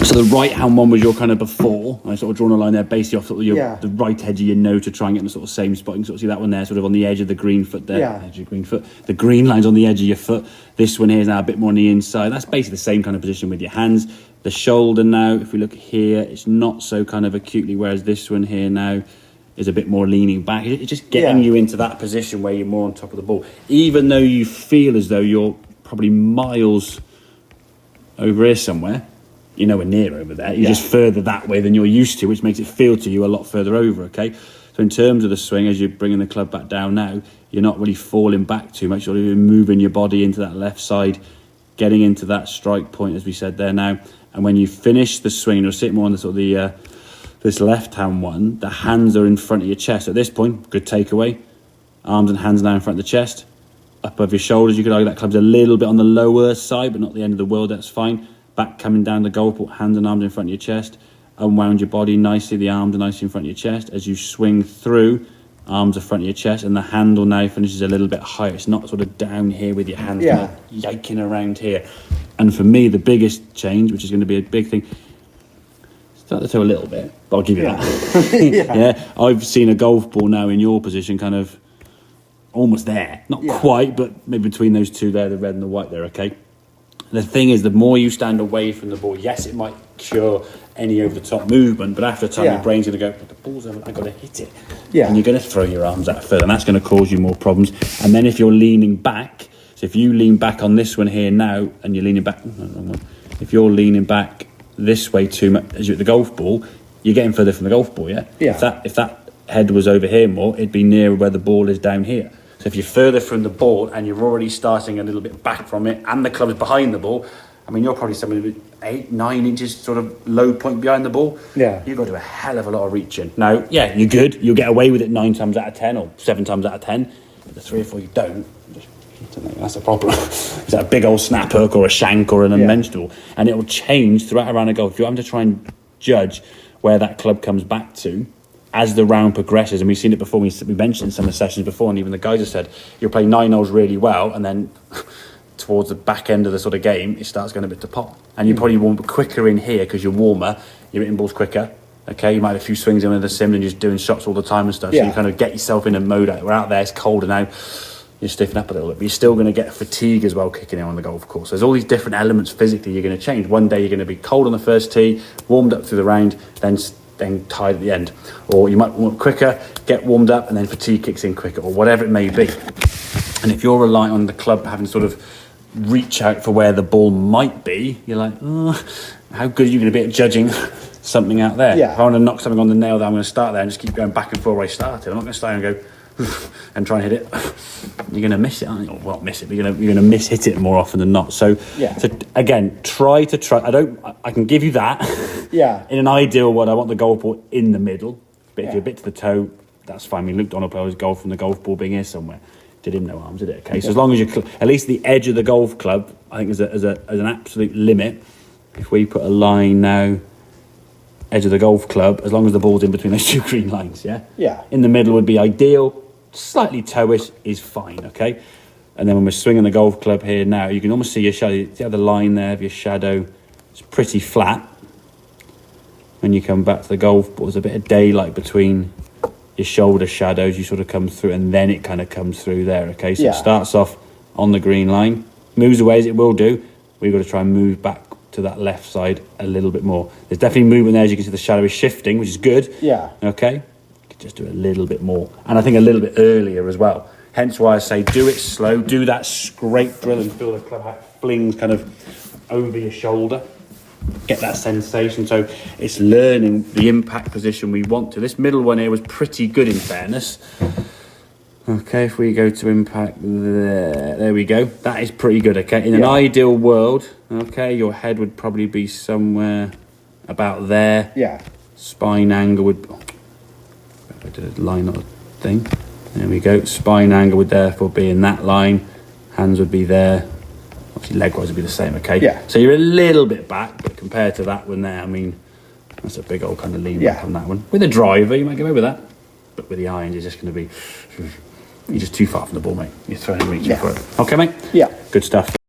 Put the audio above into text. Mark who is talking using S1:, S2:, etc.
S1: So the right hand one was your kind of before. I sort of drawn a line there, basically off sort of the right edge of your no to try and get in the sort of same spot. You can sort of see that one there, sort of on the edge of the green foot there.
S2: Yeah.
S1: Edge of green foot. The green line's on the edge of your foot. This one here is now a bit more on the inside. That's basically the same kind of position with your hands. The shoulder now, if we look here, it's not so kind of acutely, whereas this one here now is a bit more leaning back. It's just getting you into that position where you're more on top of the ball. Even though you feel as though you're probably miles over here somewhere, you're nowhere near over there. You're just further that way than you're used to, which makes it feel to you a lot further over, okay? So in terms of the swing, as you're bringing the club back down now, you're not really falling back too much. You're moving your body into that left side, getting into that strike point, as we said there now. And when you finish the swing, you'll sit more on the sort of this left-hand one, the hands are in front of your chest. At this point, good takeaway. Arms and hands now in front of the chest. Up above your shoulders, you could argue that club's a little bit on the lower side, but not the end of the world, that's fine. Back coming down the goal, put hands and arms in front of your chest. Unwound your body nicely, the arms are nicely in front of your chest. As you swing through, arms are front of your chest, and the handle now finishes a little bit higher. It's not sort of down here with your hands kind of yiking around here. And for me, the biggest change, which is going to be a big thing, start the toe a little bit, but I'll give you that. I've seen a golf ball now in your position kind of almost there. Not quite, but maybe between those two there, the red and the white there, okay? The thing is, the more you stand away from the ball, yes, it might cure any over-the-top movement, but after a time, your brain's going to go, but the ball's over, I've got to hit it. And you're going to throw your arms out further, and that's going to cause you more problems. And then if you're leaning back, so if you lean back on this one here now, and you're leaning back, if you're leaning back this way too much as you're at the golf ball, you're getting further from the golf ball, If that head was over here more, it'd be nearer where the ball is down here. So if you're further from the ball and you're already starting a little bit back from it and the club is behind the ball, I mean, you're probably somewhere 8-9 inches sort of low point behind the ball. You've got to do a hell of a lot of reaching. Now, you're good. You'll get away with it 9 times out of 10 or 7 times out of 10. But the 3 or 4 you don't, that's a problem. Is that a big old snap hook or a shank or an unmentionable? And it will change throughout a round of golf. If you're having to try and judge where that club comes back to as the round progresses, and we've seen it before, we mentioned some of the sessions before, and even the guys have said, you'll play 9 holes really well, and then towards the back end of the sort of game, it starts going a bit to pop. And you probably warm quicker in here because you're warmer, you're hitting balls quicker. Okay, you might have a few swings in with the sim and you're just doing shots all the time and stuff. So you kind of get yourself in a mode. We're out there, it's colder now. You stiffen up a little bit, but you're still going to get fatigue as well kicking in on the golf course. There's all these different elements physically you're going to change. One day you're going to be cold on the first tee, warmed up through the round, then tired at the end. Or you might want quicker, get warmed up, and then fatigue kicks in quicker, or whatever it may be. And if you're relying on the club having to sort of reach out for where the ball might be, you're like, how good are you going to be at judging something out there? If I want to knock something on the nail, then I'm going to start there and just keep going back and forth where I started. I'm not going to start and go and try and hit it. You're going to miss it, aren't you? Well, not miss it, but you're going to miss hit it more often than not. So again, try. I can give you that. In an ideal world, I want the golf ball in the middle. But if you're a bit to the toe, that's fine. I mean, Luke Donald played his golf from the golf ball being here somewhere. Did him no harm, did it? Okay, so as long as you're at least the edge of the golf club, I think as an absolute limit. If we put a line now, edge of the golf club, as long as the ball's in between those two green lines, in the middle would be ideal. Slightly toe-ish is fine, okay? And then when we're swinging the golf club here now, you can almost see your shadow. See how the line there of your shadow is pretty flat. When you come back to the golf ball, there's a bit of daylight between your shoulder shadows. You sort of come through, and then it kind of comes through there, okay? So it starts off on the green line, moves away as it will do. We've got to try and move back to that left side a little bit more. There's definitely movement there. As you can see, the shadow is shifting, which is good. Okay? Just do a little bit more, and I think a little bit earlier as well. Hence why I say do it slow, do that scrape drill and feel the club hat flings kind of over your shoulder. Get that sensation. So it's learning the impact position we want to. This middle one here was pretty good in fairness. Okay, if we go to impact there we go. That is pretty good, okay? In an ideal world, okay, your head would probably be somewhere about there. Spine angle would... I did a line, not a thing. There we go. Spine angle would therefore be in that line. Hands would be there. Obviously, leg-wise would be the same, okay? So you're a little bit back, but compared to that one there, I mean, that's a big old kind of lean back on that one. With a driver, you might get away with that. But with the irons, it's just going to be... You're just too far from the ball, mate. You're throwing and reaching for it. Okay, mate? Good stuff.